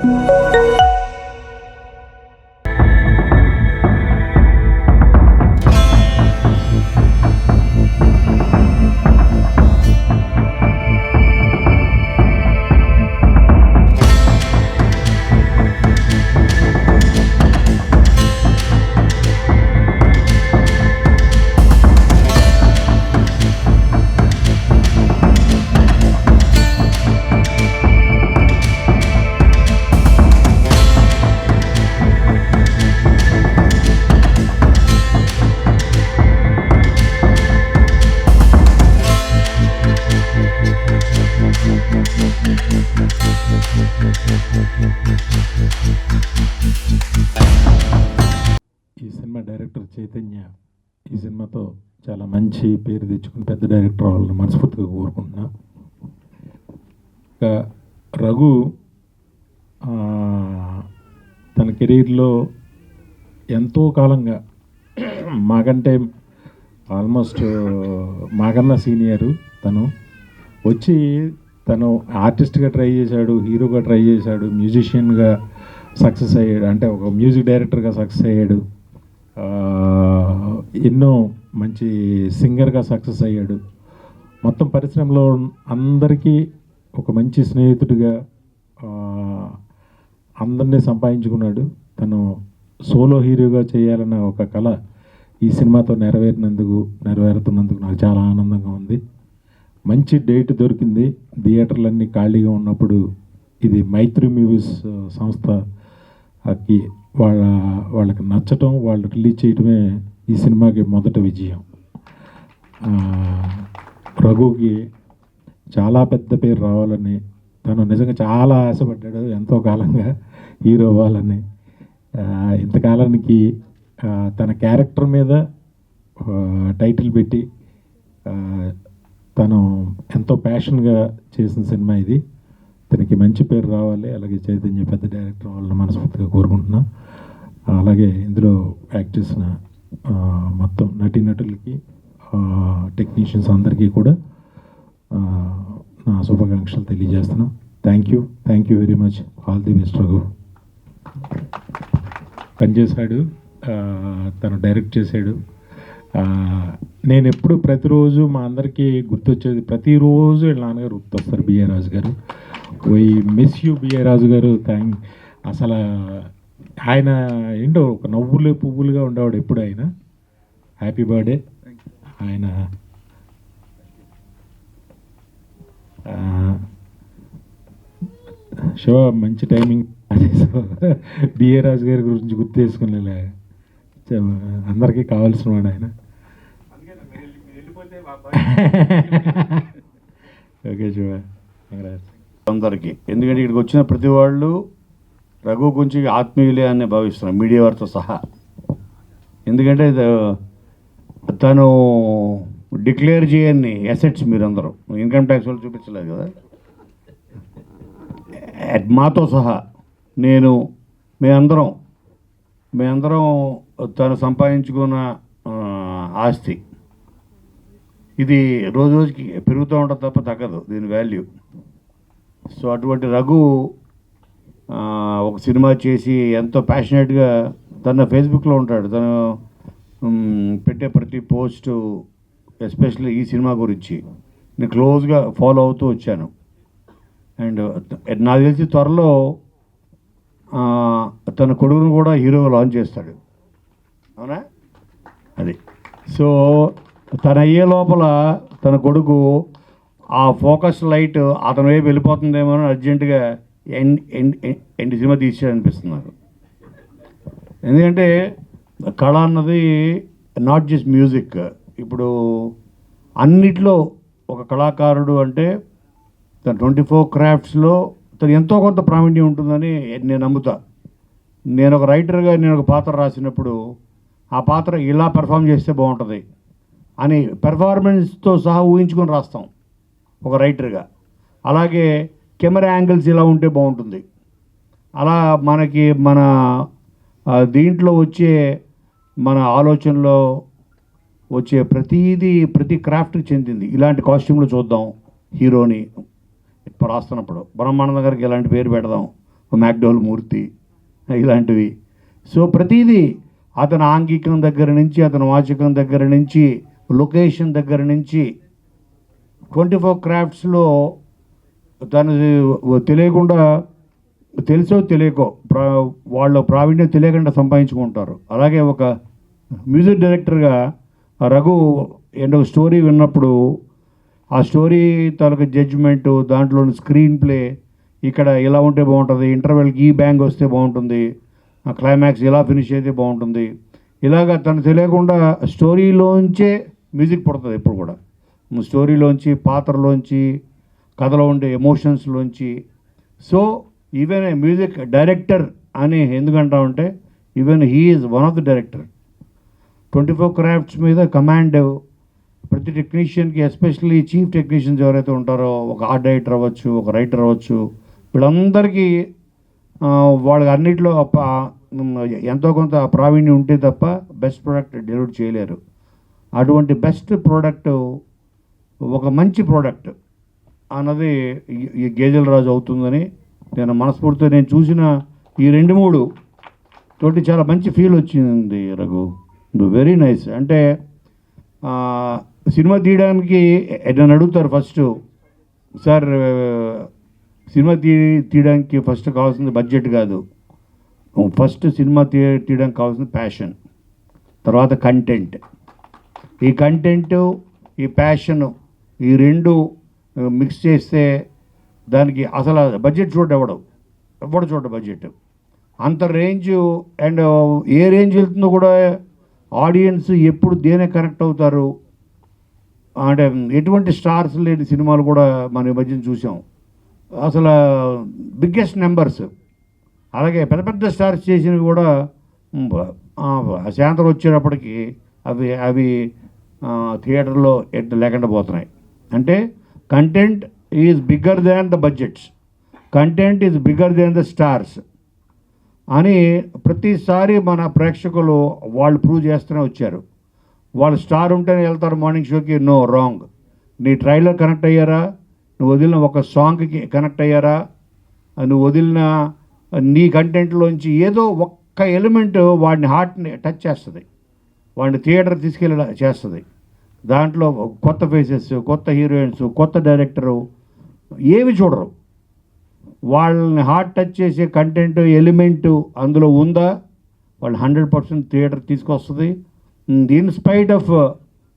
ఈ cinema director Chaitanya ఈ సినిమాతో చాలా మంచి పేరు తెచ్చుకుని పెద్ద డైరెక్టర్ అవ్వాలని మనస్ఫూర్తిగా కోరుకుంటున్నా. ఇంకా రఘు తన కెరీర్లో ఎంతో కాలంగా మాకంటే ఆల్మోస్ట్ మాకన్నా సీనియరు తను తను ఆర్టిస్ట్గా ట్రై చేశాడు, హీరోగా ట్రై చేశాడు, మ్యూజిషియన్గా సక్సెస్ అయ్యాడు, అంటే ఒక మ్యూజిక్ డైరెక్టర్గా సక్సెస్ అయ్యాడు, ఎన్నో మంచి సింగర్గా సక్సెస్ అయ్యాడు. మొత్తం పరిశ్రమలో అందరికీ ఒక మంచి స్నేహితుడిగా అందరినీ సంపాదించుకున్నాడు. తను సోలో హీరోగా చేయాలన్న ఒక కళ ఈ సినిమాతో నెరవేరుతున్నందుకు నాకు చాలా ఆనందంగా ఉంది. మంచి డేట్ దొరికింది. థియేటర్లన్నీ ఖాళీగా ఉన్నప్పుడు ఇది మైత్రి మూవీస్ సంస్థకి వాళ్ళకి నచ్చటం, వాళ్ళు రిలీజ్ చేయటమే ఈ సినిమాకి మొదటి విజయం. రఘుకి చాలా పెద్ద పేరు రావాలని తను నిజంగా చాలా ఆశపడ్డాడు, ఎంతో కాలంగా హీరో అవ్వాలని. ఇంతకాలానికి తన క్యారెక్టర్ మీద టైటిల్ పెట్టి తను ఎంతో ప్యాషన్గా చేసిన సినిమా ఇది. తనకి మంచి పేరు రావాలి, అలాగే చైతన్య పెద్ద డైరెక్టర్ వాళ్ళని మనస్ఫూర్తిగా కోరుకుంటున్నా. అలాగే ఇందులో యాక్ట్ చేసిన మొత్తం నటీనటులకి, టెక్నీషియన్స్ అందరికీ కూడా నా శుభాకాంక్షలు తెలియజేస్తున్నా. Thank you very much. All the best. Raghu పనిచేశాడు, తను డైరెక్ట్ చేశాడు. నేను ఎప్పుడు ప్రతిరోజు మా అందరికీ గుర్తొచ్చేది, ప్రతిరోజు వీళ్ళ నాన్నగారు గుర్తొస్తారు, బిఏ రాజు గారు. వై మిస్ యూ బిఏ రాజు గారు. అసలు ఆయన ఏంటో ఒక నవ్వులే పువ్వులుగా ఉండేవాడు ఎప్పుడు. ఆయన హ్యాపీ బర్త్డే. ఆయన షో మంచి టైమింగ్. బిఏ రాజు గారి గురించి గుర్తు చేసుకునేలా అందరికీ కావాల్సిన వాడు ఆయన. ఓకే శివ, అందరికీ. ఎందుకంటే ఇక్కడికి వచ్చిన ప్రతి వాళ్ళు రఘు గురించి ఆత్మీయులే అని భావిస్తున్నాం, మీడియా వారితో సహా. ఎందుకంటే తను డిక్లేర్ చేయని అసెట్స్ మీరందరూ ఇన్కమ్ ట్యాక్స్ వాళ్ళు చూపించలేదు కదా, మాతో సహా మేమందరం తను సంపాదించుకున్న ఆస్తి ఇది రోజు రోజుకి పెరుగుతూ ఉంటుంది తప్ప తగ్గదు దీని వాల్యూ. సో అటువంటి రఘు ఒక సినిమా చేసి ఎంతో ప్యాషనేట్గా తన ఫేస్బుక్లో ఉంటాడు. తను పెట్టే ప్రతి పోస్టు ఎస్పెషల్లీ ఈ సినిమా గురించి నేను క్లోజ్గా ఫాలో అవుతూ వచ్చాను. అండ్ నాకు తెలిసి త్వరలో తన కొడుకును కూడా హీరోగా లాంచ్ చేస్తాడు, అవునా? అది సో తన అయ్యే లోపల తన కొడుకు ఆ ఫోకస్ లైట్ అతని వైపు వెళ్ళిపోతుందేమో అని అర్జెంటుగా ఎండ్ సినిమా తీసేయాలనిపిస్తుంది నాకు. ఎందుకంటే కళ అన్నది నాట్ జస్ట్ మ్యూజిక్. ఇప్పుడు అన్నిట్లో ఒక కళాకారుడు అంటే తన 24 క్రాఫ్ట్స్లో తను ఎంతో కొంత ప్రావీణ్యం ఉంటుందని నేను నమ్ముతా. నేను ఒక రైటర్గా నేను ఒక పాత్ర రాసినప్పుడు ఆ పాత్ర ఇలా పెర్ఫామ్ చేస్తే బాగుంటుంది అని పెర్ఫార్మెన్స్తో సహా ఊహించుకొని రాస్తాం ఒక రైటర్గా. అలాగే కెమెరా యాంగిల్స్ ఇలా ఉంటే బాగుంటుంది, అలా మనకి మన దీంట్లో వచ్చే మన ఆలోచనలో వచ్చే ప్రతి క్రాఫ్ట్కి చెందింది. ఇలాంటి కాస్ట్యూమ్లో చూద్దాం హీరోని రాస్తున్నప్పుడు, బ్రహ్మానంద గారికి ఇలాంటి పేరు పెడదాం, మ్యాక్డోల్ మూర్తి ఇలాంటివి. సో ప్రతిదీ అతని ఆంగికం దగ్గర నుంచి, అతని వాచకం దగ్గర నుంచి, లొకేషన్ దగ్గర నుంచి 24 క్రాఫ్ట్స్లో తను తెలియకుండా, తెలుసో తెలియకో వాళ్ళ ప్రావీణ్యం తెలియకుండా సంపాదించుకుంటారు. అలాగే ఒక మ్యూజిక్ డైరెక్టర్గా రఘు ఏంటో స్టోరీ విన్నప్పుడు ఆ స్టోరీ తాలూకు జడ్జిమెంటు, దాంట్లోని స్క్రీన్ ప్లే, ఇక్కడ ఇలా ఉంటే బాగుంటుంది, ఇంటర్వెల్కి ఈ బ్యాంగ్ వస్తే బాగుంటుంది, క్లైమాక్స్ ఇలా ఫినిష్ అయితే బాగుంటుంది, ఇలాగ తను తెలియకుండా స్టోరీలోంచే మ్యూజిక్ పుడుతుంది ఎప్పుడు కూడా. స్టోరీలోంచి, పాత్రలోంచి, కథలో ఉండే ఎమోషన్స్లోంచి. So even a music director అని ఎందుకంటామంటే even he is one of the director. 24 crafts మీద కమాండ్ ప్రతి టెక్నీషియన్కి, ఎస్పెషల్లీ చీఫ్ టెక్నీషియన్స్ ఎవరైతే ఉంటారో, ఒక ఆర్ట్ డైరెక్టర్ అవ్వచ్చు, ఒక రైటర్ అవ్వచ్చు, వీళ్ళందరికీ వాళ్ళకి అన్నిట్లో ఎంతో కొంత ప్రావీణ్యం ఉంటే తప్ప బెస్ట్ ప్రోడక్ట్ డెలివర్ చేయలేరు. అటువంటి బెస్ట్ ప్రోడక్ట్, ఒక మంచి ప్రోడక్ట్ అన్నది ఈ గేదెల రాజు అవుతుందని నేను మనస్ఫూర్తిగా, నేను చూసిన ఈ 2-3 తోటి చాలా మంచి ఫీల్ వచ్చింది రఘు. Very nice. అంటే సినిమా తీయడానికి నన్ను అడుగుతారు ఫస్ట్, సార్ సినిమా తీయడానికి ఫస్ట్ కావాల్సింది బడ్జెట్ కాదు, ఫస్ట్ సినిమా తీయడానికి కావాల్సింది ప్యాషన్, తర్వాత కంటెంట్. ఈ కంటెంట్, ఈ ప్యాషన్, ఈ రెండు మిక్స్ చేస్తే దానికి అసలు బడ్జెట్ ఎవడు చూడ బడ్జెట్ అంత రేంజ్. అండ్ ఏ రేంజ్ వెళ్తుందో కూడా ఆడియన్స్ ఎప్పుడు దేనే కనెక్ట్ అవుతారు అంటే ఎటువంటి స్టార్స్ లేని సినిమాలు కూడా మనం ఈ మధ్యన చూసాం. అసలు బిగ్గెస్ట్ నెంబర్స్. అలాగే పెద్ద పెద్ద స్టార్స్ చేసినవి కూడా శాంతం వచ్చేటప్పటికి అవి థియేటర్లో లేకుండా పోతున్నాయి. అంటే content is bigger than the budgets, content is bigger than the stars అని ప్రతిసారి మన ప్రేక్షకులు వాళ్ళు ప్రూవ్ చేస్తూనే వచ్చారు. వాళ్ళు స్టార్ ఉంటేనే వెళ్తారు మార్నింగ్ షోకి. No, wrong. నీ ట్రైలర్ కనెక్ట్ అయ్యారా, నువ్వు వదిలిన ఒక సాంగ్కి కనెక్ట్ అయ్యారా, నువ్వు వదిలిన నీ కంటెంట్లోంచి ఏదో ఒక్క ఎలిమెంట్ వాడిని హార్ట్ని టచ్ చేస్తుంది, వాడిని థియేటర్ తీసుకెళ్ళి చేస్తుంది. దాంట్లో కొత్త ఫేసెస్, కొత్త హీరోయిన్స్, కొత్త డైరెక్టరు ఏవి చూడరు. వాళ్ళని హార్ట్ టచ్ చేసే కంటెంట్ ఎలిమెంటు అందులో ఉందా, వాళ్ళు 100% థియేటర్ తీసుకొస్తుంది. In spite of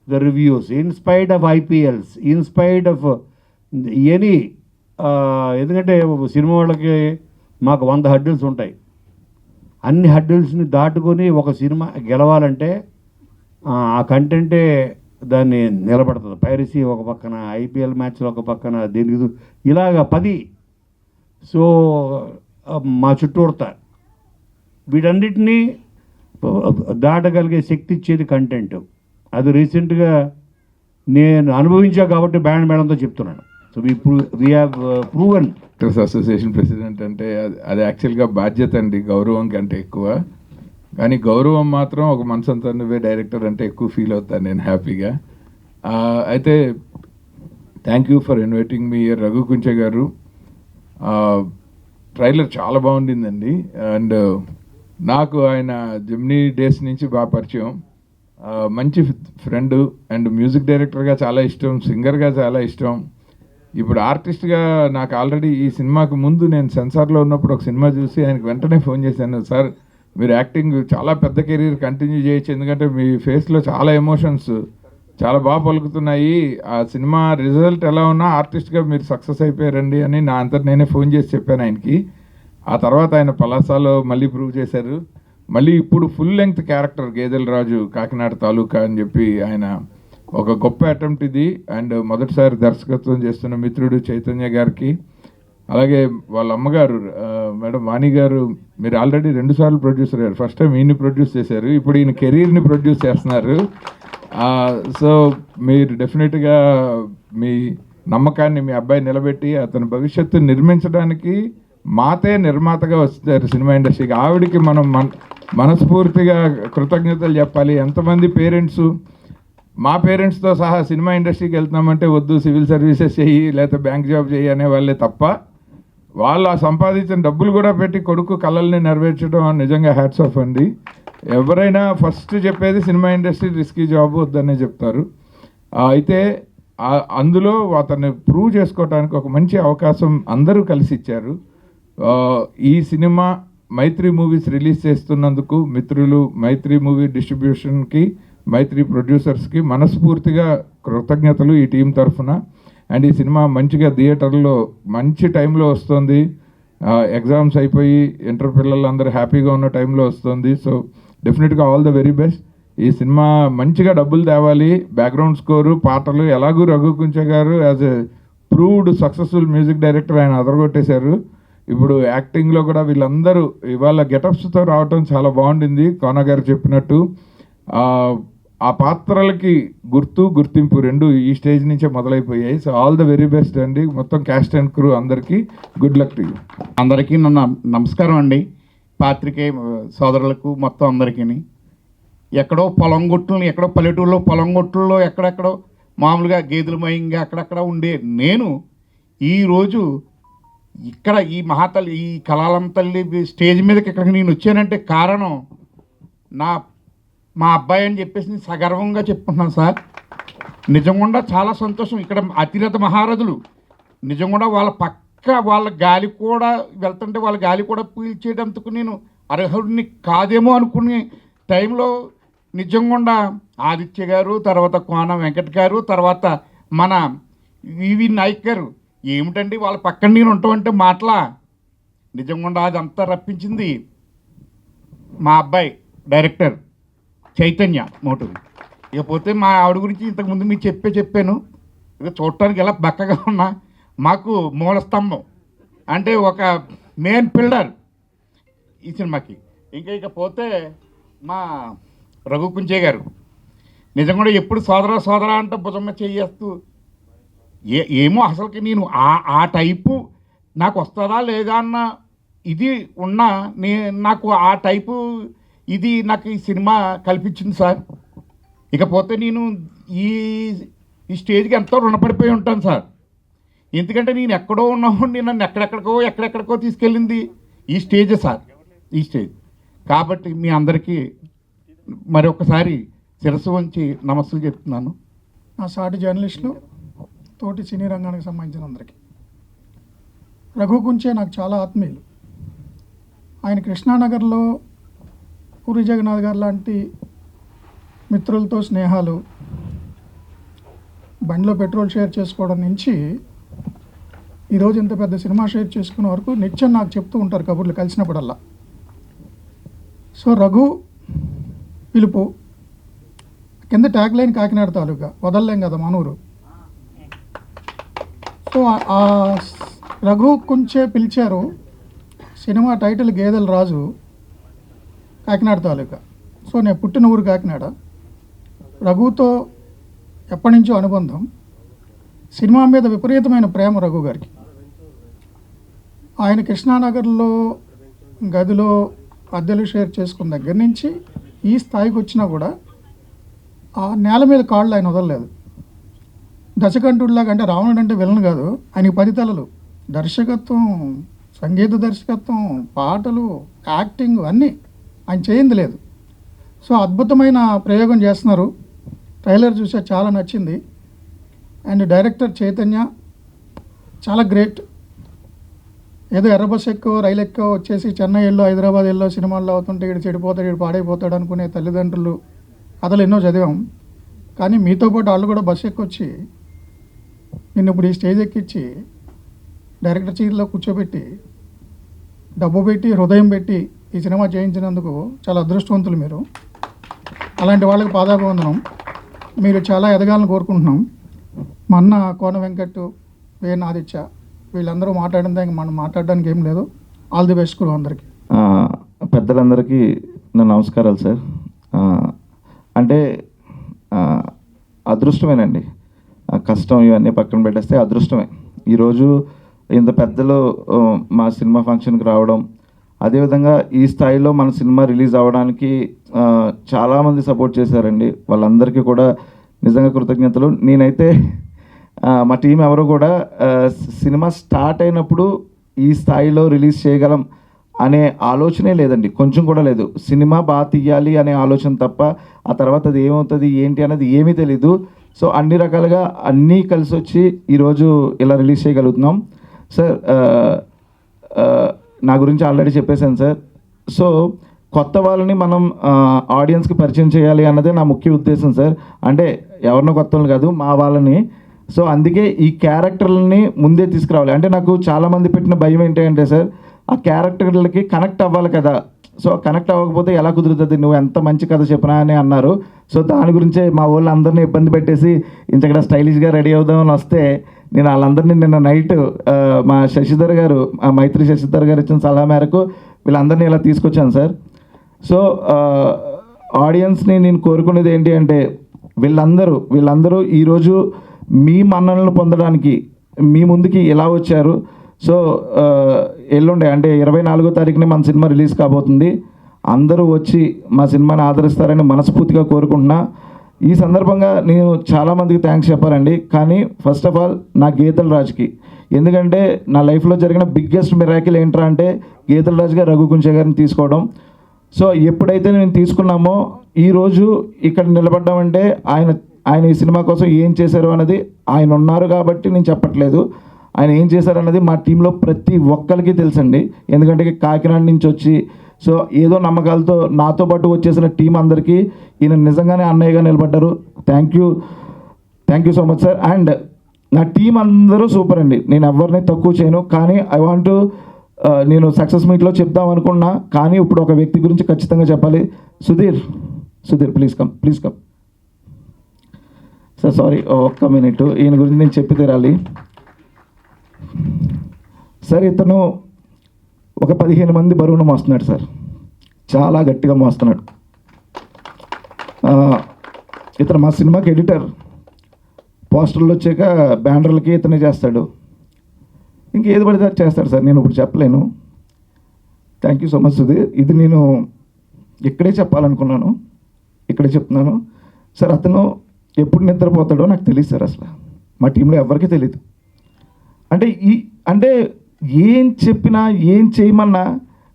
the reviews, in spite of IPLs, in spite of any. ఎందుకంటే సినిమా వాళ్ళకి మాకు 100 హడ్డిల్స్ ఉంటాయి. అన్ని హడ్డిల్స్ని దాటుకొని ఒక సినిమా గెలవాలంటే ఆ కంటెంటే దాన్ని నిలబడుతుంది. పైరసీ ఒక పక్కన, ఐపీఎల్ మ్యాచ్లు ఒక పక్కన, దీనికి ఇలాగ 10. సో మా చుట్టూర్త వీటన్నిటినీ దాటగలిగే శక్తి ఇచ్చేది కంటెంట్. అది రీసెంట్గా నేను అనుభవించా కాబట్టి బ్యాండ్ మేడంతో చెప్తున్నాను. So we have proven. Association president అంటే అది యాక్చువల్గా బాధ్యత అండి, గౌరవం కంటే ఎక్కువ. కానీ గౌరవం మాత్రం ఒక మనసంతా నువ్వే డైరెక్టర్ అంటే ఎక్కువ ఫీల్ అవుతాను నేను హ్యాపీగా. అయితే థ్యాంక్ యూ ఫర్ ఇన్వైటింగ్ మీ రఘు కుంచె గారు. ట్రైలర్ చాలా బాగుండిందండి. అండ్ నాకు ఆయన జెమినీ డేస్ నుంచి బాగా పరిచయం. మంచి ఫ్రెండ్ అండ్ మ్యూజిక్ డైరెక్టర్గా చాలా ఇష్టం, సింగర్గా చాలా ఇష్టం. ఇప్పుడు ఆర్టిస్ట్గా నాకు ఆల్రెడీ ఈ సినిమాకి ముందు నేను సెన్సార్లో ఉన్నప్పుడు ఒక సినిమా చూసి ఆయనకు వెంటనే ఫోన్ చేశాను, సార్ మీరు యాక్టింగ్ చాలా పెద్ద కెరీర్ కంటిన్యూ చేయొచ్చు, ఎందుకంటే మీ ఫేస్లో చాలా ఎమోషన్స్ చాలా బాగా పలుకుతున్నాయి, ఆ సినిమా రిజల్ట్ ఎలా ఉన్నా ఆర్టిస్ట్గా మీరు సక్సెస్ అయిపోయారండి అని నా అంతా నేనే ఫోన్ చేసి చెప్పాను ఆయనకి. ఆ తర్వాత ఆయన పలాసాలో మళ్ళీ ప్రూవ్ చేశారు. మళ్ళీ ఇప్పుడు ఫుల్ లెంగ్త్ క్యారెక్టర్ గేదెల రాజు కాకినాడ తాలూకా అని చెప్పి ఆయన ఒక గొప్ప అటెంప్ట్ ఇది. అండ్ మొదటిసారి దర్శకత్వం చేస్తున్న మిత్రుడు చైతన్య గారికి, అలాగే వాళ్ళ అమ్మగారు మేడం వాణి గారు, మీరు ఆల్రెడీ 2 సార్లు ప్రొడ్యూసర్ అయ్యారు. ఫస్ట్ టైం ఈయన్ని ప్రొడ్యూస్ చేశారు, ఇప్పుడు ఈయన కెరీర్ని ప్రొడ్యూస్ చేస్తున్నారు. సో మీరు డెఫినెట్గా మీ నమ్మకాన్ని మీ అబ్బాయి నిలబెట్టి అతని భవిష్యత్తు నిర్మించడానికి మాతే నిర్మాతగా వచ్చారు సినిమా ఇండస్ట్రీకి. ఆవిడికి మనం మనస్ఫూర్తిగా కృతజ్ఞతలు చెప్పాలి. ఎంతమంది పేరెంట్స్, మా పేరెంట్స్తో సహా సినిమా ఇండస్ట్రీకి వెళ్తున్నామంటే వద్దు సివిల్ సర్వీసెస్ చెయ్యి లేకపోతే బ్యాంక్ జాబ్ చెయ్యి అనే వాళ్ళే తప్ప వాళ్ళు ఆ సంపాదించిన డబ్బులు కూడా పెట్టి కొడుకు కళల్ని నెరవేర్చడం నిజంగా హ్యాట్స్ ఆఫ్ అండి. ఎవరైనా ఫస్ట్ చెప్పేది సినిమా ఇండస్ట్రీ రిస్కీ జాబ్ వద్దనే చెప్తారు. అయితే అందులో అతన్ని ప్రూవ్ చేసుకోవడానికి ఒక మంచి అవకాశం అందరూ కలిసి ఇచ్చారు. ఈ సినిమా మైత్రి మూవీస్ రిలీజ్ చేస్తున్నందుకు మిత్రులు, మైత్రి మూవీ డిస్ట్రిబ్యూషన్కి, మైత్రి ప్రొడ్యూసర్స్కి మనస్ఫూర్తిగా కృతజ్ఞతలు ఈ టీం తరఫున. అండ్ ఈ సినిమా మంచిగా థియేటర్లో మంచి టైంలో వస్తుంది. ఎగ్జామ్స్ అయిపోయి ఇంటర్ పిల్లలందరూ హ్యాపీగా ఉన్న టైంలో వస్తుంది. సో డెఫినెట్గా ఆల్ ద వెరీ బెస్ట్. ఈ సినిమా మంచిగా డబ్బులు తేవాలి. బ్యాక్గ్రౌండ్ స్కోరు, పాటలు ఎలాగూ రఘు కుంచే గారు as a proved successful music director ఆయన అదరగొట్టేశారు. ఇప్పుడు యాక్టింగ్లో కూడా వీళ్ళందరూ ఇవాళ గెటప్స్తో రావటం చాలా బాగుండింది. కోన గారు చెప్పినట్టు ఆ పాత్రలకి గుర్తింపు రెండు ఈ స్టేజ్ నుంచే మొదలైపోయాయి. So all the very best అండి. మొత్తం క్యాస్ట్ అండ్ క్రూ అందరికీ గుడ్ లక్ టు యూ. అందరికీ నమస్కారం అండి. పాత్రికేయ సోదరులకు మొత్తం అందరికీ. ఎక్కడో ఎక్కడో పల్లెటూరులో పొలంగొట్టుల్లో ఎక్కడెక్కడో మామూలుగా గేదెల మయంగా అక్కడక్కడ ఉండే నేను ఈరోజు ఇక్కడ ఈ మహాతల్లి, ఈ కళాలం తల్లి స్టేజ్ మీదకి ఇక్కడికి నేను వచ్చానంటే కారణం మా అబ్బాయి అని చెప్పేసి నేను సగర్వంగా చెప్పుకుంటున్నాను సార్. నిజంగా చాలా సంతోషం. ఇక్కడ అతిరథ మహారథులు నిజంగా వాళ్ళ గాలి కూడా వెళ్తుంటే వాళ్ళ గాలి కూడా పీల్చేటందుకు నేను అర్హుడిని కాదేమో అనుకునే టైంలో నిజంగా ఆదిత్య గారు, తర్వాత కోన వెంకట్ గారు, తర్వాత మన వివి నాయక్ గారు ఏమిటండి వాళ్ళ పక్కన నేను ఉంటామంటే మాటలా నిజంగా అదంతా రప్పించింది మా అబ్బాయి డైరెక్టర్ చైతన్య మోటూరి. ఇకపోతే మా ఆవిడ గురించి ఇంతకుముందు మీకు చెప్పాను. ఇక చూడటానికి ఎలా బక్కగా ఉన్నా మాకు మూల స్తంభం అంటే ఒక మెయిన్ పిల్లర్ ఈ సినిమాకి. ఇకపోతే మా రఘు కుంచే గారు నిజంగా ఎప్పుడు సోదరా అంటే భుజమ్మ చేయేస్తూ ఏమో అసలుకి నేను ఆ టైపు నాకు వస్తుందా లేదా అన్న ఇది ఉన్నా నాకు ఆ టైపు ఇది నాకు ఈ సినిమా కల్పించింది సార్. ఇకపోతే నేను ఈ స్టేజ్కి ఎంతో రుణపడిపోయి ఉంటాను సార్. ఎందుకంటే నేను ఎక్కడో ఉన్నామండి, నన్ను ఎక్కడెక్కడికో తీసుకెళ్ళింది ఈ స్టేజే సార్, ఈ స్టేజ్. కాబట్టి మీ అందరికీ మరొకసారి శిరస్సు వంచి నమస్సులు చెప్తున్నాను. నా సాటి జర్నలిస్టులు, తోటి సినీ రంగానికి సంబంధించిన అందరికీ. రఘు కుంచే నాకు చాలా ఆత్మీయులు. ఆయన కృష్ణానగర్లో పూరి జగన్నాథ్ గారు లాంటి మిత్రులతో స్నేహాలు, బండిలో పెట్రోల్ షేర్ చేసుకోవడం నుంచి ఈరోజు ఇంత పెద్ద సినిమా షేర్ చేసుకునే వరకు నిత్యం నాకు చెప్తూ ఉంటారు కబుర్లు కలిసినప్పుడల్లా. సో రఘు పిలుపు కింద ట్యాగ్ లైన్ కాకినాడ తాలూకా, వదలలేం కదా మనూరు. సో ఆ రఘు కుంచే పిలిచారు. సినిమా టైటిల్ గేదెల రాజు, కాకినాడ తాలూకా. సో నేను పుట్టిన ఊరు కాకినాడ. రఘుతో ఎప్పటి నుంచో అనుబంధం. సినిమా మీద విపరీతమైన ప్రేమ రఘు గారికి. ఆయన కృష్ణానగర్లో గదిలో అద్దెలు షేర్ చేసుకున్న దగ్గర నుంచి ఈ స్థాయికి వచ్చినా కూడా ఆ నేల మీద కాళ్ళు ఆయన వదలలేదు. దశకంఠుడిలాగా, అంటే రావణుడు అంటే విలన్ కాదు, ఆయనకి 10 తలలు. దర్శకత్వం, సంగీత దర్శకత్వం, పాటలు, యాక్టింగ్ అన్నీ ఆయన చేయింది లేదు. సో అద్భుతమైన ప్రయోగం చేస్తున్నారు. ట్రైలర్ చూసే చాలా నచ్చింది. అండ్ డైరెక్టర్ చైతన్య చాలా గ్రేట్. ఏదో ఎర్ర బస్ ఎక్కువ రైలు ఎక్కువ వచ్చేసి చెన్నై వెళ్ళో హైదరాబాద్ వెళ్ళో సినిమాల్లో అవుతుంటే ఇటు చెడిపోతాడు, ఇటు పాడైపోతాడు అనుకునే తల్లిదండ్రులు కథలు ఎన్నో చదివాం. కానీ మీతో పాటు వాళ్ళు కూడా బస్సు ఎక్కొచ్చి నిన్ను ఇప్పుడు ఈ స్టేజ్ ఎక్కించి డైరెక్టర్ చీరలో కూర్చోబెట్టి డబ్బు పెట్టి హృదయం పెట్టి ఈ సినిమా చేయించినందుకు చాలా అదృష్టవంతులు మీరు. అలాంటి వాళ్ళకి పాదాభివందనం. మీరు చాలా ఎదగాలని కోరుకుంటున్నాం. మా అన్న కోన వెంకట్, వేణు ఆదిత్య వీళ్ళందరూ మాట్లాడిందే మనం మాట్లాడడానికి ఏం లేదు. ఆల్ ది బెస్ట్ గురు అందరికీ. పెద్దలందరికీ నా నమస్కారాలు సార్. అంటే అదృష్టమేనండి, కష్టం ఇవన్నీ పక్కన పెట్టేస్తే అదృష్టమే. ఈరోజు ఇంత పెద్దలు మా సినిమా ఫంక్షన్కి రావడం, అదేవిధంగా ఈ స్థాయిలో మన సినిమా రిలీజ్ అవ్వడానికి చాలామంది సపోర్ట్ చేశారండి. వాళ్ళందరికీ కూడా నిజంగా కృతజ్ఞతలు. నేనైతే మా టీం ఎవరు కూడా సినిమా స్టార్ట్ అయినప్పుడు ఈ స్థాయిలో రిలీజ్ చేయగలం అనే ఆలోచనే లేదండి, కొంచెం కూడా లేదు. సినిమా బాగా తీయాలి అనే ఆలోచన తప్ప ఆ తర్వాత అది ఏమవుతుంది ఏంటి అనేది ఏమీ తెలీదు. సో అన్ని రకాలుగా అన్నీ కలిసి వచ్చి ఈరోజు ఇలా రిలీజ్ చేయగలుగుతున్నాం. సార్ నా గురించి ఆల్రెడీ చెప్పేశాను సార్. సో కొత్త వాళ్ళని మనం ఆడియన్స్కి పరిచయం చేయాలి అన్నదే నా ముఖ్య ఉద్దేశం సార్. అంటే ఎవరినో కొత్త వాళ్ళని కాదు, మా వాళ్ళని. సో అందుకే ఈ క్యారెక్టర్లని ముందే తీసుకురావాలి. అంటే నాకు చాలామంది పెట్టిన భయం ఏంటంటే సార్, ఆ క్యారెక్టర్లకి కనెక్ట్ అవ్వాలి కదా. సో కనెక్ట్ అవ్వకపోతే ఎలా కుదురుతుంది, నువ్వు ఎంత మంచి కథ చెప్పినా అని అన్నారు. సో దాని గురించే మా వాళ్ళు అందరినీ ఇబ్బంది పెట్టేసి ఇంతకడ స్టైలిష్గా రెడీ అవుదామని వస్తే నేను వాళ్ళందరినీ నిన్న నైట్ మా శశిధర్ గారు, మైత్రి శశిధర్ గారు ఇచ్చిన సలహా మేరకు వీళ్ళందరినీ ఇలా తీసుకొచ్చాను సార్. సో ఆడియన్స్ని నేను కోరుకునేది ఏంటి అంటే, వీళ్ళందరూ ఈరోజు మీ మన్ననలు పొందడానికి మీ ముందుకి ఎలా వచ్చారు. సో ఎల్లుండే అంటే 24వ తారీఖునే మన సినిమా రిలీజ్ కాబోతుంది. అందరూ వచ్చి మా సినిమాని ఆదరిస్తారని మనస్ఫూర్తిగా కోరుకుంటున్నా. ఈ సందర్భంగా నేను చాలామందికి థ్యాంక్స్ చెప్పాలండి. కానీ ఫస్ట్ ఆఫ్ ఆల్ నా గీతల రాజుకి, ఎందుకంటే నా లైఫ్లో జరిగిన బిగ్గెస్ట్ మిరాకిల్ ఏంట్రా అంటే గీతల రాజు గారు రఘు కుంచే గారిని తీసుకోవడం. సో ఎప్పుడైతే నేను తీసుకున్నామో ఈరోజు ఇక్కడ నిలబడ్డామంటే ఆయన ఈ సినిమా కోసం ఏం చేశారు అన్నది, ఆయన ఉన్నారు కాబట్టి నేను చెప్పట్లేదు, ఆయన ఏం చేశారన్నది మా టీంలో ప్రతి ఒక్కరికి తెలుసండి. ఎందుకంటే కాకినాడ నుంచి వచ్చి సో ఏదో నమ్మకాలతో నాతో పాటు వచ్చేసిన టీం అందరికీ ఈయన నిజంగానే అన్నయ్యగా నిలబడ్డారు. Thank you so much sir. And నా టీం అందరూ సూపర్ అండి, నేను ఎవరిని తక్కువ చేయను. కానీ ఐ వాంట్ నేను సక్సెస్ మీట్లో చెప్దాం అనుకున్నా, కానీ ఇప్పుడు ఒక వ్యక్తి గురించి ఖచ్చితంగా చెప్పాలి. Sudheer please come sir. Sorry, ఒక్క మినిట్, ఈయన గురించి నేను చెప్పి తీరాలి సార్. ఇతను ఒక 15 మంది బరువును మోస్తున్నాడు సార్, చాలా గట్టిగా మోస్తున్నాడు. ఇతను మా సినిమాకి ఎడిటర్. పోస్టర్లు వచ్చాక బ్యానర్లకి ఇతనే చేస్తాడు, ఇంకేది పడితే అది చేస్తాడు సార్. నేను ఇప్పుడు చెప్పలేను. Thank you so much Sudheer. ఇది నేను ఇక్కడే చెప్పాలనుకున్నాను, ఇక్కడే చెప్తున్నాను సార్. అతను ఎప్పుడు నిద్రపోతాడో నాకు తెలియదు సార్, అసలు మా టీంలో ఎవరికీ తెలియదు. అంటే ఏం చెప్పినా ఏం చేయమన్నా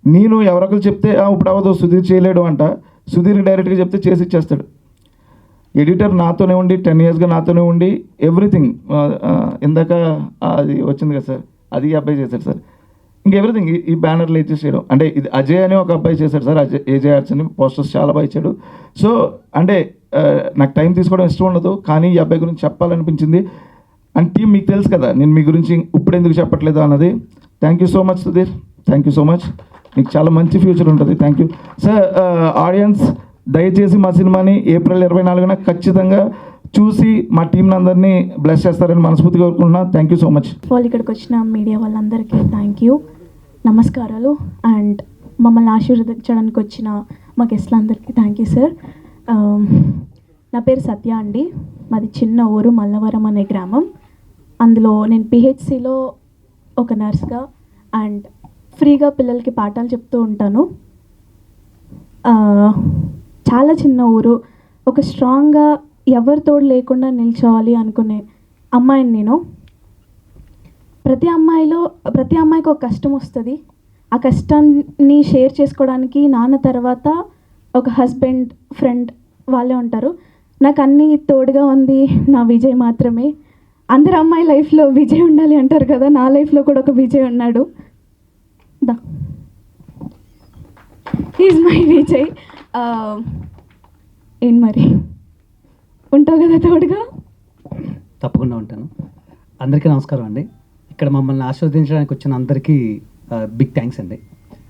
నేను ఎవరొకరు చెప్తే ఇప్పుడు అవ్వదు సుధీర్ చేయలేడు అంట, సుధీర్ డైరెక్ట్గా చెప్తే చేసి ఇచ్చేస్తాడు. ఎడిటర్ నాతోనే ఉండి 10 yearsగా నాతోనే ఉండి ఎవ్రీథింగ్. ఇందాక అది వచ్చింది కదా సార్, అది ఈ అబ్బాయి చేశాడు సార్. ఇంక ఎవ్రీథింగ్ ఈ బ్యానర్లు ఇచ్చేసి చేయడం. అంటే ఇది అజయ్ అని ఒక అబ్బాయి చేశాడు సార్, ఏజే ఆర్ట్స్ అని. పోస్టర్స్ చాలా బాగా ఇచ్చాడు. సో అంటే నాకు టైం తీసుకోవడం ఇష్టం ఉండదు, కానీ ఈ అబ్బాయి గురించి చెప్పాలనిపించింది. అండ్ టీం మీకు తెలుసు కదా, నేను మీ గురించి ఇప్పుడు ఎందుకు చెప్పట్లేదు అన్నది. Thank you so much Sudheer, thank you so much. మీకు చాలా మంచి ఫ్యూచర్ ఉంటుంది. Thank you sir. ఆడియన్స్ దయచేసి మా సినిమాని April 24న ఖచ్చితంగా చూసి మా టీంని అందరినీ బ్లెస్ చేస్తారని మనస్ఫూర్తిగా కోరుకుంటున్నా. Thank you so much. వాళ్ళు ఇక్కడికి వచ్చిన మీడియా వాళ్ళందరికీ థ్యాంక్ యూ, నమస్కారాలు. అండ్ మమ్మల్ని ఆశీర్వదించడానికి వచ్చిన మా గెస్ట్లందరికీ థ్యాంక్ యూ సార్. నా పేరు సత్య అండి, మాది చిన్న ఊరు మల్లవరం అనే గ్రామం. అందులో నేను పిహెచ్సిలో ఒక నర్స్గా అండ్ ఫ్రీగా పిల్లలకి పాఠాలు చెప్తూ ఉంటాను. చాలా చిన్న ఊరు, ఒక స్ట్రాంగ్గా ఎవరి తోడు లేకుండా నిల్చోవాలి అనుకునే అమ్మాయిని నేను. ప్రతి అమ్మాయికి ఒక కష్టం వస్తుంది. ఆ కష్టాన్ని షేర్ చేసుకోవడానికి నాన్న తర్వాత ఒక హస్బెండ్, ఫ్రెండ్ వాళ్ళే ఉంటారు. నాకు అన్నీ తోడుగా ఉంది నా విజయ్ మాత్రమే. అందరు అమ్మాయి లైఫ్లో విజయ్ ఉండాలి అంటారు కదా, నా లైఫ్లో కూడా ఒక విజయ్ ఉన్నాడు. Is my Vijay. ఏం మరి ఉంటావు కదా తోడుగా? తప్పకుండా ఉంటాను. అందరికీ నమస్కారం అండి. ఇక్కడ మమ్మల్ని ఆస్వాదించడానికి వచ్చిన అందరికీ బిగ్ థ్యాంక్స్ అండి.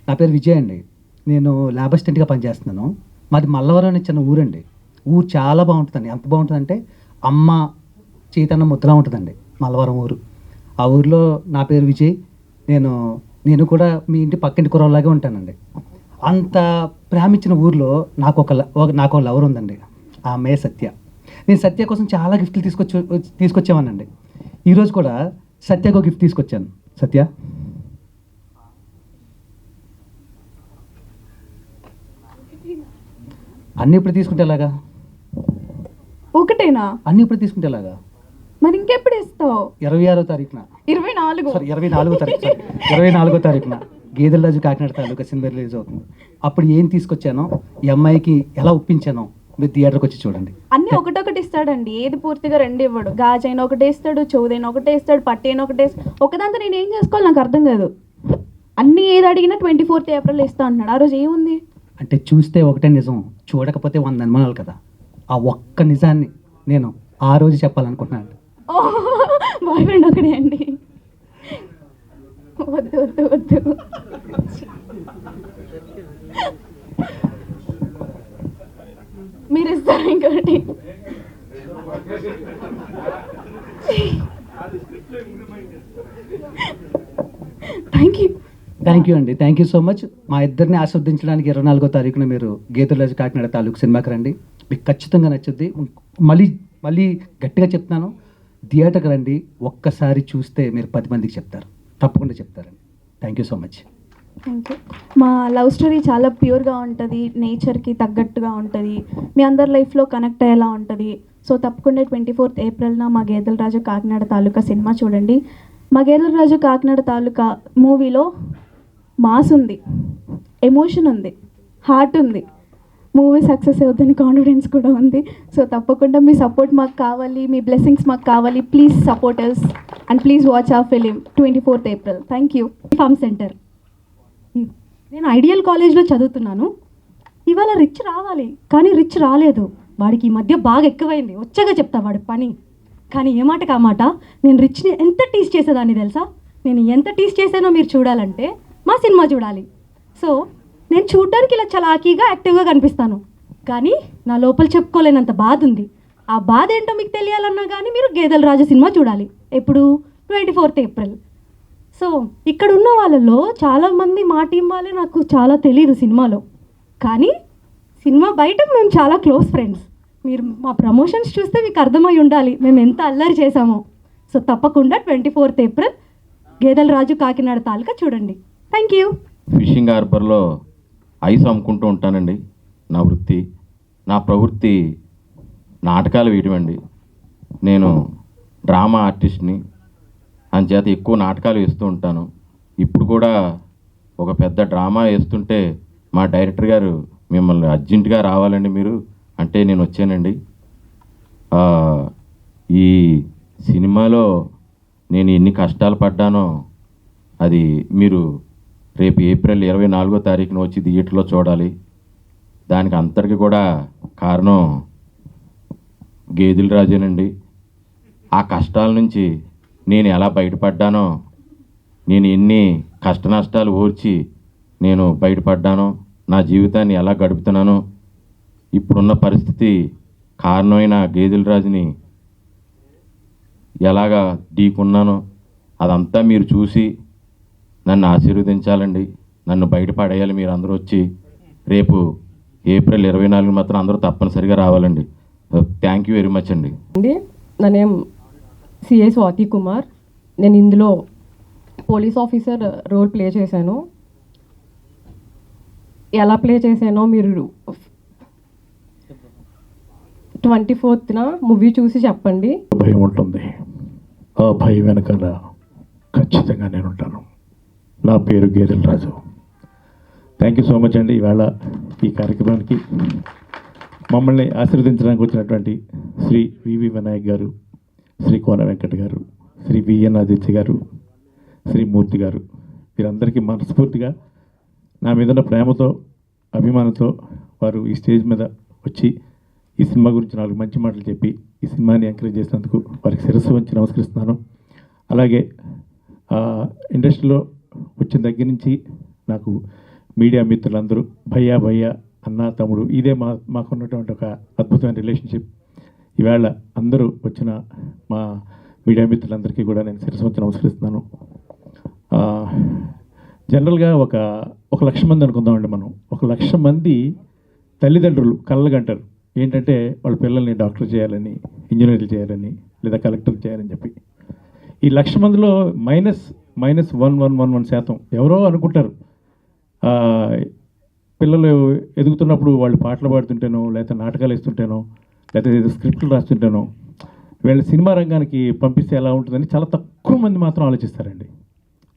నా పేరు విజయ్ అండి, నేను ల్యాబ్ అసిస్టెంట్గా పనిచేస్తున్నాను. మాది మల్లవరం అనే చిన్న ఊరండి. ఊరు చాలా బాగుంటుందండి. ఎంత బాగుంటుందంటే అమ్మ చైతన్య ముద్దలా ఉంటుందండి మల్లవరం ఊరు. ఆ ఊరిలో నా పేరు విజయ్. నేను కూడా మీ ఇంటి పక్కింటి కుర్రలాగే ఉంటానండి. అంత ప్రేమించిన ఊరిలో నాకు ఒక లవర్ ఉందండి, ఆ అమ్మాయి సత్య. నేను సత్య కోసం చాలా గిఫ్ట్లు తీసుకొచ్చామనండి. ఈరోజు కూడా సత్యకు ఒక గిఫ్ట్ తీసుకొచ్చాను. సత్య, అన్నీ ఇప్పుడు తీసుకుంటే ఎలాగా? ఒకటేనా? అన్నీ ఇప్పుడు తీసుకుంటే ఎలాగా? మరి ఇంకెప్పుడు ఇస్తావు? 26వ తారీఖున 24. సారీ 24వ తారీఖు సారీ 24వ తారీఖున గేదెల రాజు కాకినాడ తాలూకా సినిమా రిలీజ్ అవుతుంది. అప్పుడు ఏం తీసుకొచ్చానో ఈ అమ్మాయికి ఎలా ఒప్పించానో మీరు థియేటర్కి వచ్చి చూడండి. అన్నీ ఒకటొకటి ఇస్తాడండి, ఏది పూర్తిగా రెండు ఇవ్వడు. గాజైన ఒకటే ఇస్తాడు, చౌదైన ఒకటే ఇస్తాడు, పట్టైన ఒకటే ఒకదాంతో నేను ఏం చేసుకోవాలి నాకు అర్థం కాదు. అన్నీ ఏది అడిగినా 24th ఏప్రిల్ ఇస్తా అంటున్నాడు. ఆ రోజు ఏముంది? అంటే చూస్తే ఒకటే నిజం, చూడకపోతే 100 అనుమానాలు కదా. ఆ ఒక్క నిజాన్ని నేను ఆ రోజు చెప్పాలనుకుంటున్నాను. బాయ్ ఫ్రెండ్ ఒకటే అండి. వద్దు వద్దు వద్దు. మీరు ఇస్తారు ఇంకోటి. థ్యాంక్ యూ అండి, థ్యాంక్ యూ సో మచ్. మా ఇద్దరిని ఆస్వాదించడానికి 24వ తారీఖున మీరు గేదెల రాజు కాకినాడ తాలూకు సినిమాకి రండి, మీకు ఖచ్చితంగా నచ్చుద్ది. మళ్ళీ మళ్ళీ గట్టిగా చెప్తున్నాను, థియేటర్కి రండి. ఒక్కసారి చూస్తే మీరు 10 మందికి చెప్తారు, తప్పకుండా చెప్తారండి. Thank you so much. Thank you. మా లవ్ స్టోరీ చాలా ప్యూర్గా ఉంటుంది, నేచర్కి తగ్గట్టుగా ఉంటుంది, మీ అందరి లైఫ్లో కనెక్ట్ అయ్యేలా ఉంటుంది. సో తప్పకుండా 24th ఏప్రిల్న మా గేదెల రాజు కాకినాడ తాలూకా సినిమా చూడండి. మా గేదెల రాజు కాకినాడ తాలూకా మూవీలో మాస్ ఉంది, ఎమోషన్ ఉంది, హార్ట్ ఉంది. మూవీ సక్సెస్ అవుతుంది, కాన్ఫిడెన్స్ కూడా ఉంది. సో తప్పకుండా మీ సపోర్ట్ మాకు కావాలి, మీ బ్లెస్సింగ్స్ మాకు కావాలి. Please support us and please watch our film 24th April. Thank you. Farm centre. నేను ఐడియల్ కాలేజ్లో చదువుతున్నాను. ఇవాళ రిచ్ రావాలి, కానీ రిచ్ రాలేదు. వాడికి ఈ మధ్య బాగా ఎక్కువైంది, వచ్చాగా చెప్తా వాడి పని. కానీ ఏ మాట కా మాట నేను రిచ్ని ఎంత టీస్ చేసేదాన్ని తెలుసా? నేను ఎంత టీస్ చేశానో మీరు చూడాలంటే మా సినిమా చూడాలి. సో నేను చూడడానికి ఇలా చలాకీగా యాక్టివ్గా కనిపిస్తాను, కానీ నా లోపల చెప్పుకోలేనంత బాధ ఉంది. ఆ బాధ ఏంటో మీకు తెలియాలన్నా కానీ మీరు గేదెల రాజు సినిమా చూడాలి. ఎప్పుడు? 24th April. సో ఇక్కడ ఉన్న వాళ్ళలో చాలామంది మా టీం వాళ్ళే, నాకు చాలా తెలియదు సినిమాలో, కానీ సినిమా బయట మేము చాలా క్లోజ్ ఫ్రెండ్స్. మీరు మా ప్రమోషన్స్ చూస్తే మీకు అర్థమై ఉండాలి మేము ఎంత అల్లరి చేశామో. సో తప్పకుండా 24th ఏప్రిల్ గేదెల రాజు కాకినాడ తాలూకా చూడండి. Thank you. ఫిషింగ్ హార్బర్లో ఐస్ అమ్ముకుంటూ ఉంటానండి. నా వృత్తి, నా ప్రవృత్తి నాటకాలు వేయడం అండి. నేను డ్రామా ఆర్టిస్ట్ని, అంచేత ఎక్కువ నాటకాలు వేస్తూ ఉంటాను. ఇప్పుడు కూడా ఒక పెద్ద డ్రామా వేస్తుంటే మా డైరెక్టర్ గారు మిమ్మల్ని అర్జెంటుగా రావాలండి మీరు అంటే నేను వచ్చానండి. ఈ సినిమాలో నేను ఎన్ని కష్టాలు పడ్డానో అది మీరు రేపు ఏప్రిల్ 24వ తారీఖున వచ్చి థియేటర్లో చూడాలి. దానికి అంతటికి కూడా కారణం గేదెల రాజేనండి. ఆ కష్టాల నుంచి నేను ఎలా బయటపడ్డానో, నేను ఎన్ని కష్ట నష్టాలు ఓర్చి నేను బయటపడ్డానో, నా జీవితాన్ని ఎలా గడుపుతున్నానో, ఇప్పుడున్న పరిస్థితి కారణమైన గేదెల రాజుని ఎలాగా ఢీకున్నానో అదంతా మీరు చూసి నన్ను ఆశీర్వదించాలండి. నన్ను బయటపడేయాలి మీరు అందరూ వచ్చి. రేపు ఏప్రిల్ 24 మాత్రం అందరూ తప్పనిసరిగా రావాలండి. థ్యాంక్ యూ వెరీ మచ్ అండి. నా నేమ్ సిఐ స్వాతి కుమార్. నేను ఇందులో పోలీస్ ఆఫీసర్ రోల్ ప్లే చేశాను. ఎలా ప్లే చేశానో మీరు 24th మూవీ చూసి చెప్పండి. భయం ఉంటుంది, ఆ భయం వెనకాల ఖచ్చితంగా నేను ఉంటాను. నా పేరు గేదెల రాజు. థ్యాంక్ యూ సో మచ్ అండి. ఈవేళ ఈ కార్యక్రమానికి మమ్మల్ని ఆశీర్వదించడానికి వచ్చినటువంటి శ్రీ వివి వినాయక్ గారు, శ్రీ కోన వెంకట గారు, శ్రీ విఎన్ ఆదిత్య గారు, శ్రీ మూర్తి గారు, వీరందరికీ మనస్ఫూర్తిగా నా మీద ఉన్న ప్రేమతో, అభిమానంతో వారు ఈ స్టేజ్ మీద వచ్చి ఈ సినిమా గురించి 4 మంచి మాటలు చెప్పి ఈ సినిమాని ఎంకరేజ్ చేసినందుకు వారికి శిరస్సు వంచి నమస్కరిస్తున్నాను. అలాగే ఇండస్ట్రీలో వచ్చిన దగ్గర నుంచి నాకు మీడియా మిత్రులందరూ భయ్యా భయ్యా, అన్న, తమ్ముడు, ఇదే మాకున్నటువంటి ఒక అద్భుతమైన రిలేషన్షిప్. ఈవేళ అందరూ వచ్చిన మా మీడియా మిత్రులందరికీ కూడా నేను శిరస్సు వంచి నమస్కరిస్తున్నాను. జనరల్గా ఒక 1,00,000 మంది అనుకుందామండి మనం. 1,00,000 మంది తల్లిదండ్రులు కళ్ళగంటారు ఏంటంటే వాళ్ళ పిల్లల్ని డాక్టర్ చేయాలని, ఇంజనీర్లు చేయాలని, లేదా కలెక్టర్ చేయాలని చెప్పి. ఈ 1,00,000 మందిలో -1% ఎవరో అనుకుంటారు. పిల్లలు ఎదుగుతున్నప్పుడు వాళ్ళు పాటలు పాడుతుంటేనో, లేకపోతే నాటకాలు వేస్తుంటేనో, లేకపోతే ఏదో స్క్రిప్ట్లు రాస్తుంటేనో వీళ్ళ సినిమా రంగానికి పంపిస్తే ఎలా ఉంటుందని చాలా తక్కువ మంది మాత్రం ఆలోచిస్తారండి.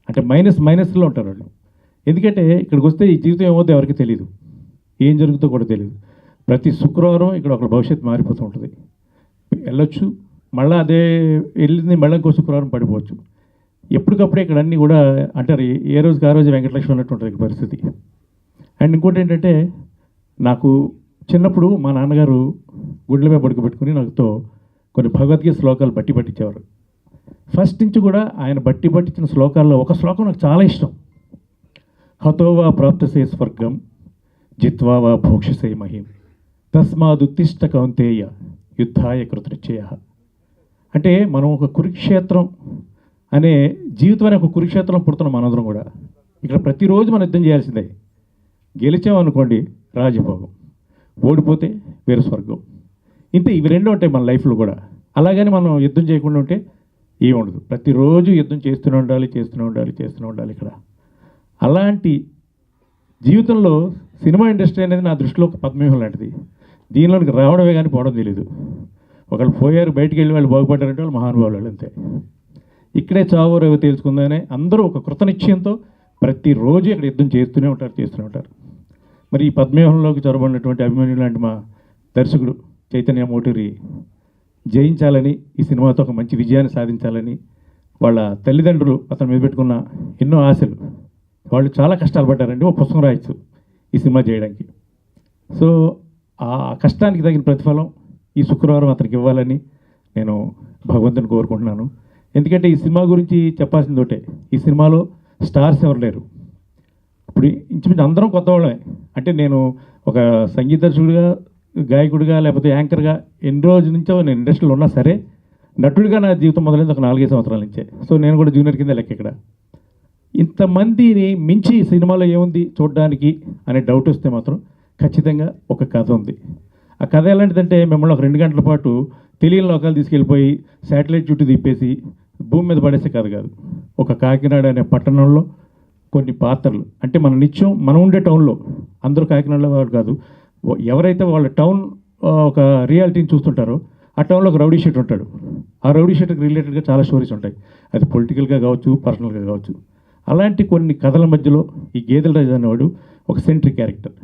అంటే మైనస్లో ఉంటారు వాళ్ళు. ఎందుకంటే ఇక్కడికి వస్తే ఈ జీవితం ఏమవుతుందో ఎవరికి తెలియదు, ఏం జరుగుతుందో కూడా తెలియదు. ప్రతి శుక్రవారం ఇక్కడ ఒక భవిష్యత్తు మారిపోతూ ఉంటుంది. వెళ్ళొచ్చు, మళ్ళీ అదే వెళ్ళింది మళ్ళీ ఇంకో శుక్రవారం పడిపోవచ్చు. ఎప్పటికప్పుడే ఇక్కడ అన్నీ కూడా అంటారు, ఏ రోజుకి ఆ రోజు వెంకటలక్ష్మి అన్నట్టు ఉంటుంది ఇక్కడ పరిస్థితి. అండ్ ఇంకోటి ఏంటంటే, నాకు చిన్నప్పుడు మా నాన్నగారు గుడ్ల మీద పడుకోబెట్టుకుని నాకుతో కొన్ని భగవద్గీత శ్లోకాలు బట్టి పట్టించేవారు. ఫస్ట్ నుంచి కూడా ఆయన బట్టి పట్టించిన శ్లోకాల్లో ఒక శ్లోకం నాకు చాలా ఇష్టం. హతోవా ప్రాప్తసే స్వర్గం జిత్వా వా భోక్షసే మహిం తస్మాదుత్తిష్ట కౌంతేయ యుద్ధాయ కృతనిశ్చయ. అంటే మనం ఒక కురుక్షేత్రం అనే జీవితం అనే ఒక కురుక్షేత్రం పుడుతున్నాం మనందరం కూడా. ఇక్కడ ప్రతిరోజు మనం యుద్ధం చేయాల్సిందే. గెలిచామనుకోండి రాజభోగం, ఓడిపోతే వేరే స్వర్గం. ఇంతే, ఇవి రెండు ఉంటాయి మన లైఫ్లో కూడా. అలాగని మనం యుద్ధం చేయకుండా ఉంటే ఏముండదు. ప్రతిరోజు యుద్ధం చేస్తూనే ఉండాలి ఇక్కడ. అలాంటి జీవితంలో సినిమా ఇండస్ట్రీ అనేది నా దృష్టిలో ఒక పద్మవ్యూహం లాంటిది. దీనిలోనికి రావడమే కానీ పోవడం తెలియదు. ఒకళ్ళు పోయారు, బయటికి వెళ్ళి వాళ్ళు బాగుపడ్డారంటే వాళ్ళు మహానుభావులు అంతే. ఇక్కడే చావో రేవో తెలుసుకుందానే అందరూ ఒక కృత నిశ్చయంతో ప్రతిరోజు ఇక్కడ యుద్ధం చేస్తూనే ఉంటారు. మరి ఈ పద్మవ్యూహంలోకి చొరబడినటువంటి అభిమన్యు లాంటి మా దర్శకుడు చైతన్య మోటూరి జయించాలని, ఈ సినిమాతో ఒక మంచి విజయాన్ని సాధించాలని వాళ్ళ తల్లిదండ్రులు అతని మీద పెట్టుకున్న ఎన్నో ఆశలు. వాళ్ళు చాలా కష్టాలు పడ్డారండి ఒక పుస్తకం రాయొచ్చు ఈ సినిమా చేయడానికి. సో ఆ కష్టానికి తగిన ప్రతిఫలం ఈ శుక్రవారం అతనికి ఇవ్వాలని నేను భగవంతుని కోరుకుంటున్నాను. ఎందుకంటే ఈ సినిమా గురించి చెప్పాల్సింది ఒకటే, ఈ సినిమాలో స్టార్స్ ఎవరు లేరు. ఇప్పుడు ఇంచుమించు అందరం కొత్త వాళ్ళమే. అంటే నేను ఒక సంగీత దర్శకుడిగా, గాయకుడిగా, లేకపోతే యాంకర్గా ఎన్ని రోజుల నుంచో నేను ఇండస్ట్రీలో ఉన్నా సరే, నటుడిగా నా జీవితం మొదలైంది ఒక 4-5 సంవత్సరాల నుంచే. సో నేను కూడా జూనియర్ కింద లెక్క ఇక్కడ. ఇంతమందిని మించి సినిమాలో ఏముంది చూడడానికి అనే డౌట్ వస్తే మాత్రం ఖచ్చితంగా ఒక కథ ఉంది. ఆ కథ ఎలాంటిదంటే, మిమ్మల్ని ఒక 2 గంటల పాటు తెలియని లోకాలు తీసుకెళ్ళిపోయి శాటిలైట్ చుట్టూ తిప్పేసి భూమి మీద పడేసే కథ కాదు. ఒక కాకినాడ అనే పట్టణంలో కొన్ని పాత్రలు, అంటే మన నిత్యం మనం ఉండే టౌన్లో, అందరూ కాకినాడలో వాడు కాదు, ఎవరైతే వాళ్ళ టౌన్ ఒక రియాలిటీని చూస్తుంటారో ఆ టౌన్లో ఒక రౌడీ షీట్ ఉంటాడు. ఆ రౌడీ షీట్కి రిలేటెడ్గా చాలా స్టోరీస్ ఉంటాయి. అది పొలిటికల్గా కావచ్చు, పర్సనల్గా కావచ్చు. అలాంటి కొన్ని కథల మధ్యలో ఈ గేదెల రాజు అనేవాడు ఒక సెంట్రీ క్యారెక్టర్.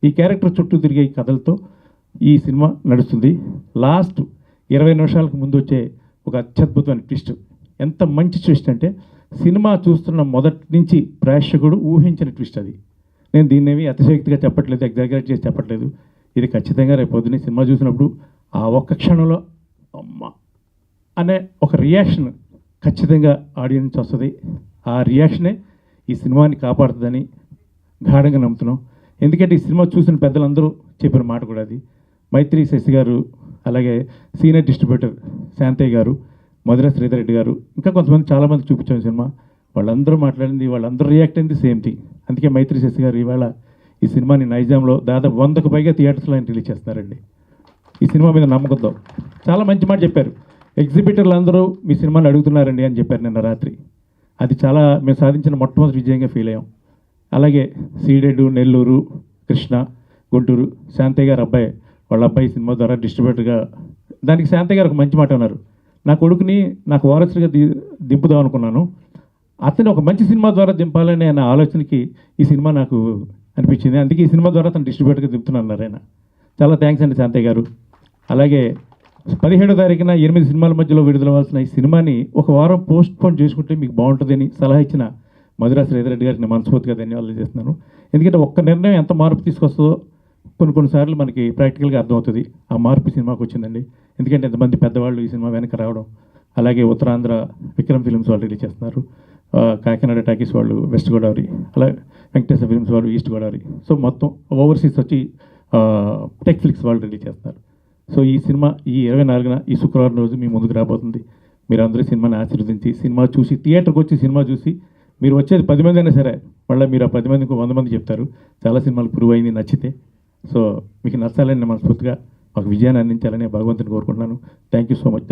ఈ క్యారెక్టర్ చుట్టూ తిరిగే ఈ కథలతో ఈ సినిమా నడుస్తుంది. లాస్ట్ 20 నిమిషాలకు ముందు వచ్చే ఒక అత్యద్భుతమైన ట్విస్ట్. ఎంత మంచి ట్విస్ట్ అంటే, సినిమా చూస్తున్న మొదటి నుంచి ప్రేక్షకుడు ఊహించిన ట్విస్ట్ అది. నేను దీన్నేమి అతిశయోక్తిగా చెప్పట్లేదు, ఎగ్జాగరేట్ చేసి చెప్పట్లేదు. ఇది ఖచ్చితంగా రేపు పొద్దున్నే సినిమా చూసినప్పుడు ఆ ఒక్క క్షణంలో అమ్మ అనే ఒక రియాక్షన్ ఖచ్చితంగా ఆడియన్స్ వస్తుంది. ఆ రియాక్షనే ఈ సినిమాని కాపాడుతుందని గాఢంగా నమ్ముతున్నాం. ఎందుకంటే ఈ సినిమా చూసిన పెద్దలందరూ చెప్పిన మాట కూడా అది. మైత్రి శశి గారు, అలాగే సీనియర్ డిస్ట్రిబ్యూటర్ శాంతయ్య గారు, మధుర శ్రీధర్ రెడ్డి గారు, ఇంకా కొంతమంది చాలామంది చూపించాం సినిమా. వాళ్ళందరూ మాట్లాడింది, వాళ్ళందరూ రియాక్ట్ అయింది సేమ్ థింగ్. అందుకే మైత్రి శశి గారు ఇవాళ ఈ సినిమాని నైజాంలో దాదాపు 100కు పైగా థియేటర్స్లో ఆయన రిలీజ్ చేస్తున్నారండి. ఈ సినిమా మీద నమ్మకంతో చాలా మంచి మాట చెప్పారు. ఎగ్జిబిటర్లు అందరూ మీ సినిమాని అడుగుతున్నారండి అని చెప్పారు నిన్న రాత్రి. అది చాలా మేము సాధించిన మొట్టమొదటి విజయంగా ఫీల్ అయ్యాం. అలాగే సీడెడ్, నెల్లూరు, కృష్ణ, గుంటూరు శాంతయ్య గారు అబ్బాయి, వాళ్ళ అబ్బాయి సినిమా ద్వారా డిస్ట్రిబ్యూటర్గా, దానికి శాంతయ్య గారు ఒక మంచి మాట అన్నారు. నా కొడుకుని నాకు వారసుడిగా దింపుదాం అనుకున్నాను, అతను ఒక మంచి సినిమా ద్వారా దింపాలనే అన్న ఆలోచనకి ఈ సినిమా నాకు అనిపించింది. అందుకే ఈ సినిమా ద్వారా తను డిస్ట్రిబ్యూటర్గా దింపుతున్నారు ఆయన. చాలా థ్యాంక్స్ అండి శాంతయ్య గారు. అలాగే 17వ తారీఖున 8 సినిమాల మధ్యలో విడుదలవ్వాల్సిన ఈ సినిమాని ఒక వారం పోస్ట్ పోన్ చేసుకుంటే మీకు బాగుంటుందని సలహా ఇచ్చిన మధురా శ్రీధర్ రెడ్డి గారికి నేను మనస్ఫూర్తిగా ధన్యవాదాలు చేస్తున్నాను. ఎందుకంటే ఒక్క నిర్ణయం ఎంత మార్పు తీసుకొస్తుందో కొన్నిసార్లు మనకి ప్రాక్టికల్గా అర్థమవుతుంది. ఆ మార్పు సినిమాకి వచ్చిందండి. ఎందుకంటే ఎంతమంది పెద్దవాళ్ళు ఈ సినిమా వెనక రావడం. అలాగే ఉత్తరాంధ్ర విక్రమ్ ఫిల్మ్స్ వాళ్ళు రిలీజ్ చేస్తున్నారు, కాకినాడ టాకీస్ వాళ్ళు వెస్ట్ గోదావరి, అలాగే వెంకటేశ్వర ఫిల్మ్స్ వాళ్ళు ఈస్ట్ గోదావరి. సో మొత్తం ఓవర్సీస్ వచ్చి టెక్ ఫ్లిక్స్ వాళ్ళు రిలీజ్ చేస్తున్నారు. సో ఈ సినిమా ఈ 24న ఈ శుక్రవారం రోజు మీ ముందుకు రాబోతుంది. మీరు అందరూ సినిమాని ఆశీర్వదించి సినిమా చూసి, థియేటర్కి వచ్చి సినిమా చూసి, మీరు వచ్చేది 10 మంది అయినా సరే మళ్ళీ మీరు ఆ 10 మందికి 100 మంది చెప్తారు చాలా సినిమాలు ప్రూవ్ అయింది నచ్చితే. సో మీకు నచ్చాలని మనస్ఫూర్తిగా మాకు విజయాన్ని అందించాలని భగవంతుని కోరుకుంటున్నాను. Thank you so much.